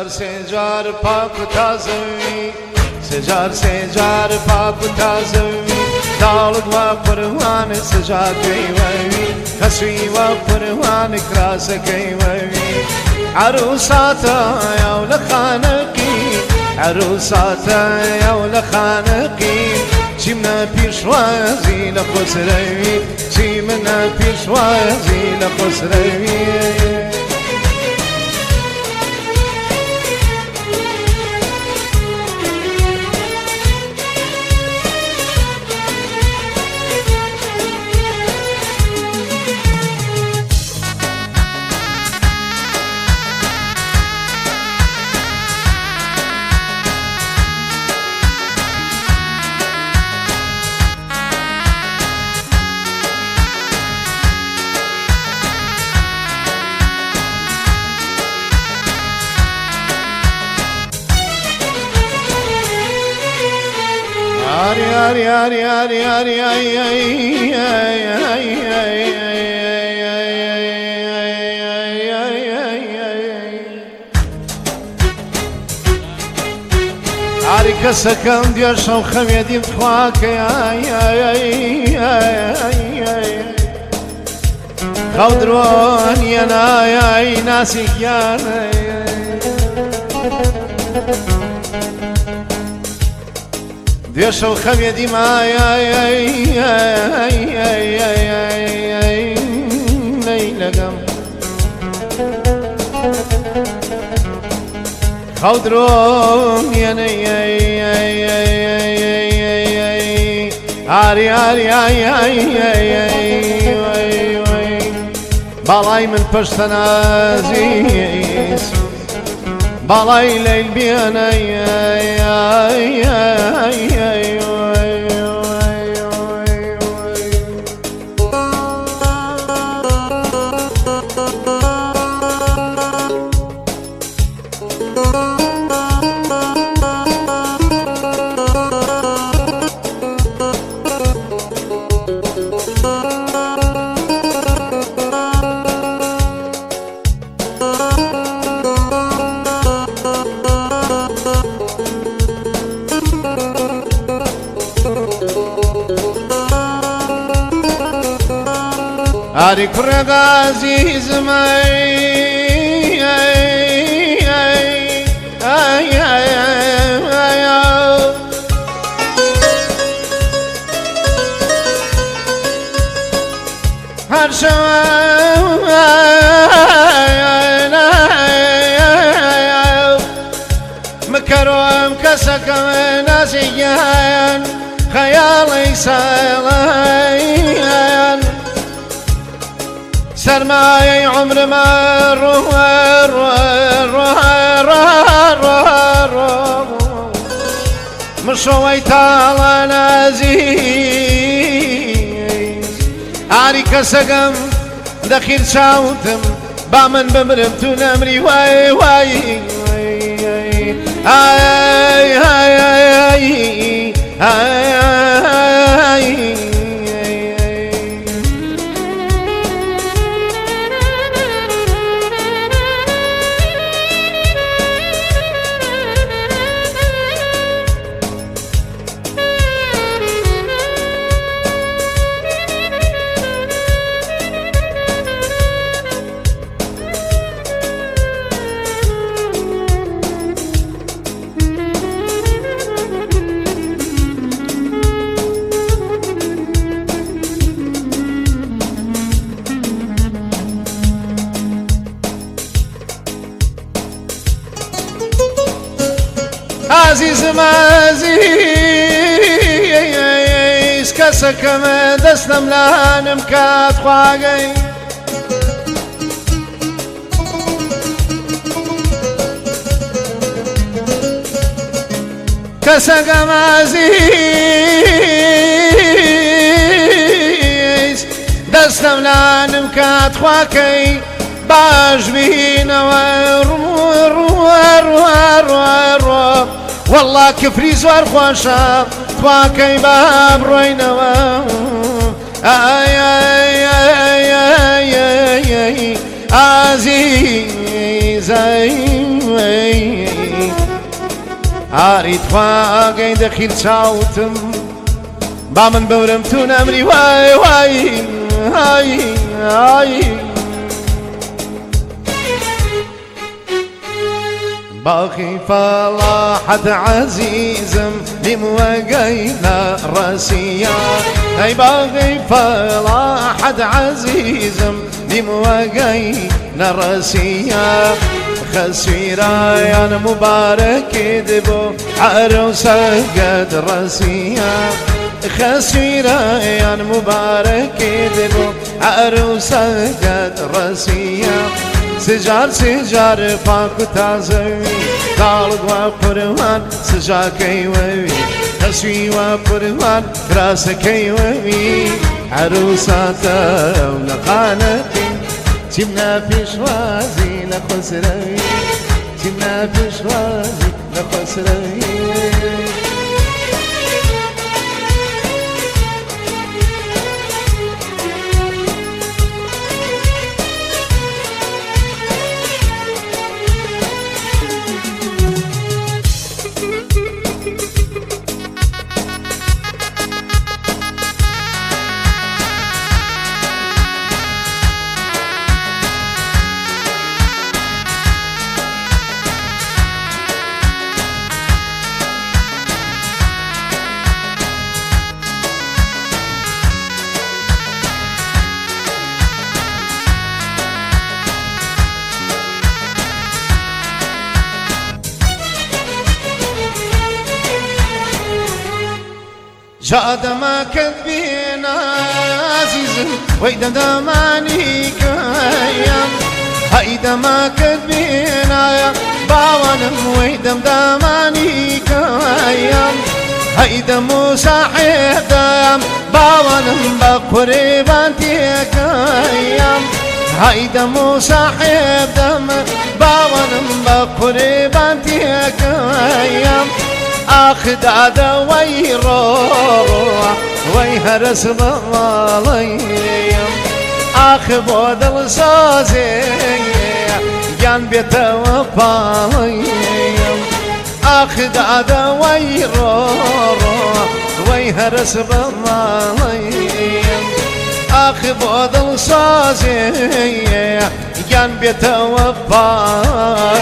سجار پاک و تازوی سجار پاک و تازوی داڵت وا پڕوانە سەجادەی وەوی خەسوی وا پڕوانە کراسەکەی وەوی عروساتە و لە خانەقی عروساتە و لە خانەقی چی منە پیشوازی لە خۆسرەوی چی منە پیشوازی لە خۆسرەوی عاری کەسەکەم دێشە و خەوێدیم خواکە خەو درۆنیە نایای ناسیکیانە دێشە و خەوێدی لەگەم خەو درۆنیە باڵای من پشتە نازیس باڵای لەیل بێنە عاری کوڕێک عەزیزمەی هەر شەوە مکەرۆم کەسەکەم ناسیگیان خەیاڵی ساڵەیان سرمایه عمرما مشوي تالا نازيز عاري كسقم دخيل شاوتم بامن بمرم تنمري واي واي اي اي اي اي عزيزم عزيز كسكم دستم لانم كات خواقي كسكم عزيز دستم لانم كات خواقي باش بينا والله كفري زوار خواشا تواكي باب روينوا اي اي اي اي اي عزيز ئاری تواگەی دەخیر چاوتم با من بەورم تو نەمری وای وای وای وای باقي فلاحت عزيزم لموقينا راسيا اي باقي فلاحت عزيزم لموقينا راسيا خسيرا يا مبارك دبو عروسة قد راسيا خسيرا يا مبارك دبو عروسة قد راسيا سجار سجار پاک و تازه دالد و پروان سجاکی وی تسوی و پروان فراسکی وی عروساتا و نقانتی تیمنا پیشوازی لخسروی تیمنا پیشوازی لخسروی جادما كذبينا عزيز ويدا دماني كايام هيدا ما كذبينا يا باوانم ويدا دماني كايام هيدا مصاحب دام باوانم بقربان كايام هيدا مصاحب دام باوانم بقربان كايام أخدادا ويروح ويهرس بالظاليم أخ بودل صازي جان بيته وفاليم أخدادا ويروح ويهرس بالظاليم أخ بودل صازي جان بيته وفاليم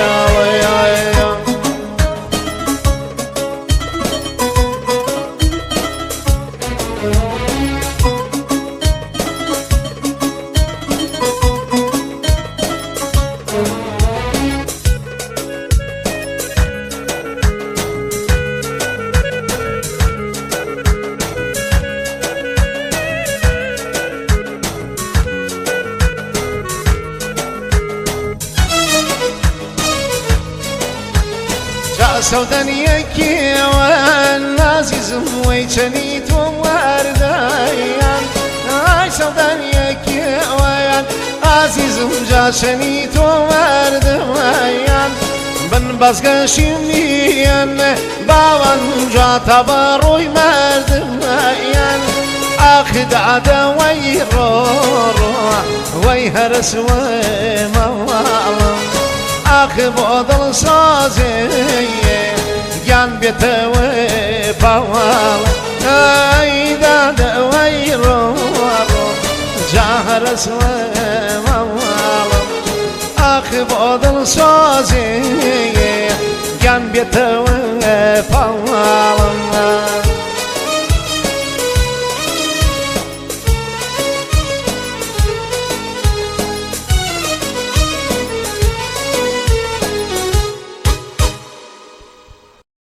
سودانيكي والعزيزم ويتنيت ومردايان اي سودانيكي والعزيزم جاشنيت ومردايان بن بزقشيميان باوان جاتا باروي مردايان اخد عدا ويروح ويهرس وموالم اخ بودل صازي جان بيته وفوال ايدا دويروح جاهرس وموال اخ بودل صازي جان بيته وفوال